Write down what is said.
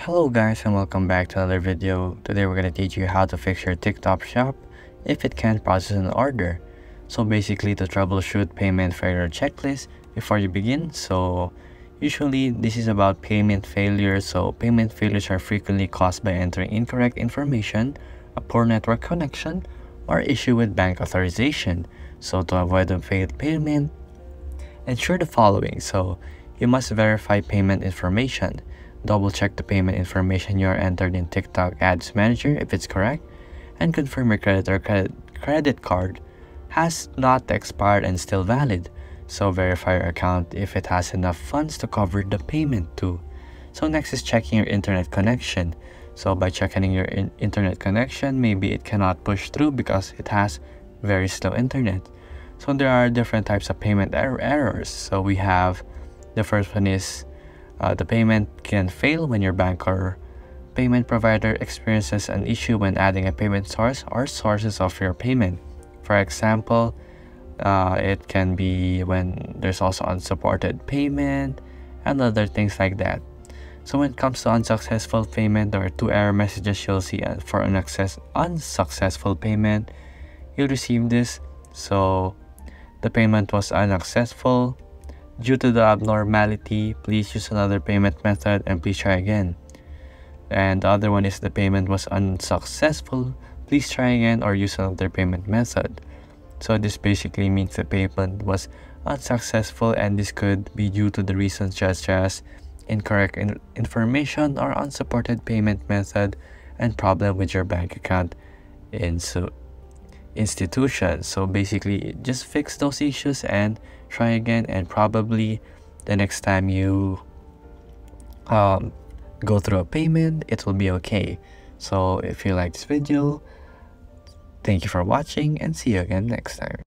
Hello guys and welcome back to another video. Today we're going to teach you how to fix your TikTok shop if it can't process an order. So basically to troubleshoot payment failure checklist before you begin. So usually this is about payment failures. So payment failures are frequently caused by entering incorrect information, a poor network connection, or issue with bank authorization. So to avoid a failed payment, ensure the following. So you must verify payment information. Double check the payment information you are entered in TikTok Ads Manager if it's correct, and confirm your credit card has not expired and still valid. So verify your account if it has enough funds to cover the payment too. So next is checking your internet connection. So by checking your internet connection, maybe it cannot push through because it has very slow internet. So there are different types of payment errors. So we have the first one is the payment can fail when your bank or payment provider experiences an issue when adding a payment source or sources of your payment. For example, it can be when there's also unsupported payment and other things like that. So when it comes to unsuccessful payment, there are two error messages you'll see for unsuccessful payment. You'll receive this. So the payment was unsuccessful. Due to the abnormality, please use another payment method and please try again. And the other one is the payment was unsuccessful. Please try again or use another payment method. So this basically means the payment was unsuccessful, and this could be due to the reasons such as incorrect information or unsupported payment method and problem with your bank account institution. So basically just fix those issues and try again, and probably the next time you go through a payment, it will be okay. So if you like this video, thank you for watching and see you again next time.